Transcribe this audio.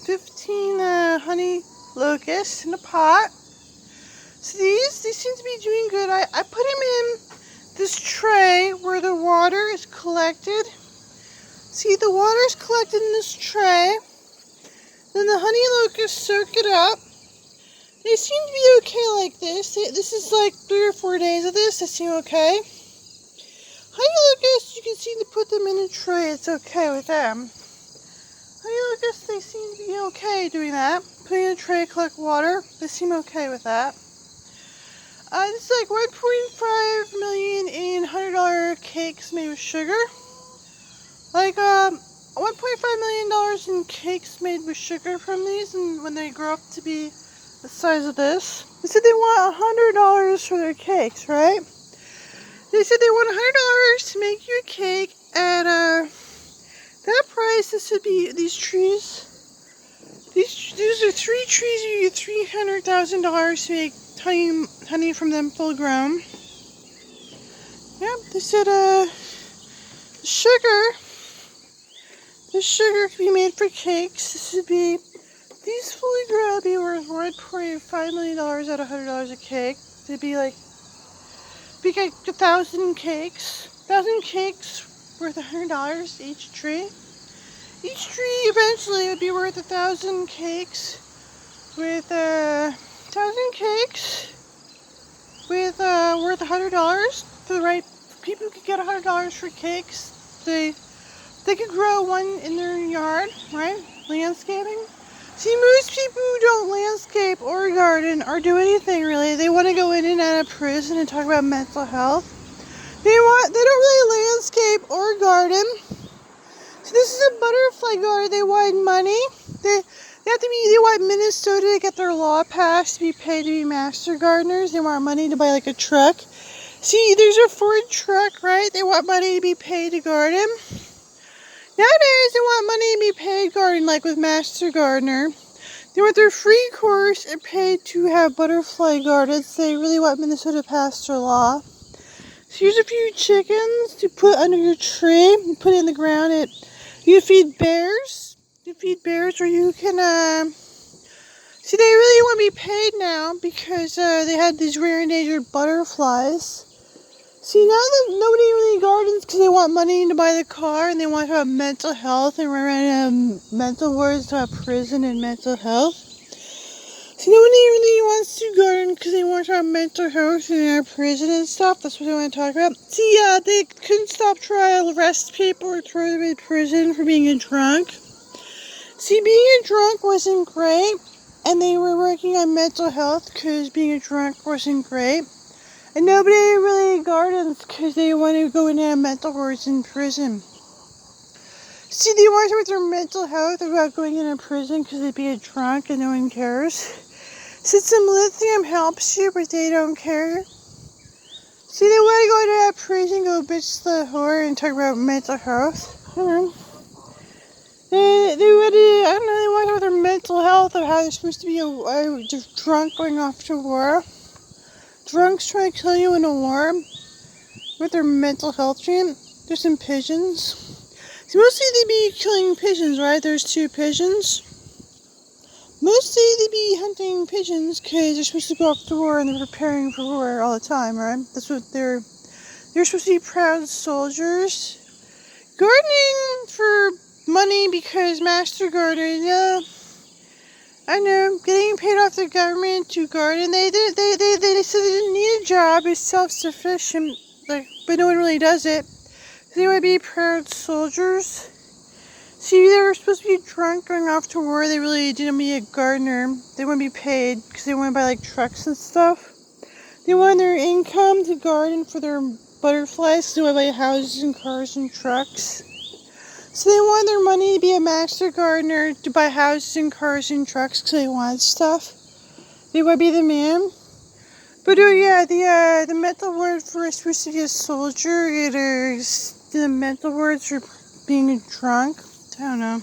15 honey locusts in a pot. So these seem to be doing good. I put them in this tray where the water is collected. See, the water is collected in this tray. Then the honey locusts soak it up. They seem to be okay like this. This is like 3 or 4 days of this. They seem okay. Honey locusts, you can seem to put them in a tray. It's okay with them. Honey locusts, they seem to be okay doing that. Putting in a tray, collect water. They seem okay with that. This is like 1.5 million in $100 cakes made with sugar. Like $1.5 million in cakes made with sugar from these, and when they grow up to be the size of this. They said they want $100 for their cakes, right? They said they want $100 to make you a cake at that price. This would be these trees. These are 3 trees. You get $300,000 to make honey from them full grown. Yep, they said the sugar can be made for cakes. This would be, these fully grown would be worth $1.5 million at $100 a cake. It'd be like 1,000 cakes. 1,000 cakes worth $100 each tree. Each tree eventually would be worth 1,000 cakes with 1,000 cakes with worth $100 for the right people who could get $100 for cakes. They could grow one in their yard, right? Landscaping. See, most people who don't landscape or garden or do anything really, they want to go in and out of prison and talk about mental health. They don't really landscape or garden. So this is a butterfly garden. They want money. They want Minnesota to get their law passed to be paid to be master gardeners. They want money to buy like a truck. See, there's a Ford truck, right? They want money to be paid to garden. Nowadays, they want money to be paid garden, like with Master Gardener. They want their free course and paid to have butterfly gardens. They really want Minnesota to pass their law. So here's a few chickens to put under your tree. You put it in the ground. You feed bears. You feed bears, or you can. See, they really want to be paid now because they had these rare endangered butterflies. See, now that nobody really gardens because they want money to buy the car and they want to have mental health and run around mental wards to have prison and mental health. See, nobody really wants to garden because they want to have mental health and have prison and stuff. That's what they want to talk about. See, they couldn't stop trying to arrest people or throw them in prison for being a drunk. See, being a drunk wasn't great, and they were working on mental health because being a drunk wasn't great. And nobody really gardens because they want to go into mental wards in prison. See, they want to with their mental health about going into prison because they'd be a drunk and no one cares. Since some lithium helps you, but they don't care. See, they want to go into that prison, go bitch the whore, and talk about mental health. I don't know. They want to have their mental health of how they're supposed to be a drunk going off to war. Drunks trying to kill you in a war with their mental health treatment. There's some pigeons. See, mostly they be killing pigeons, right? There's 2 pigeons. Mostly they be hunting pigeons because they're supposed to go off to war and they're preparing for war all the time, right? That's what they're supposed to be proud soldiers. Gardening for money because Master Gardener, yeah. I know, getting paid off the government to garden. They said they didn't need a job. It's self-sufficient, but no one really does it. So they would be proud soldiers. See, they were supposed to be drunk going off to war. They really didn't be a gardener. They wouldn't be paid because they wouldn't buy like trucks and stuff. They wanted their income to garden for their butterflies. So they would buy houses and cars and trucks. So they wanted their money to be a master gardener to buy houses and cars and trucks because they wanted stuff. They would be the man. But yeah, the mental word for supposed to be a soldier. The mental words for being a drunk. I don't know.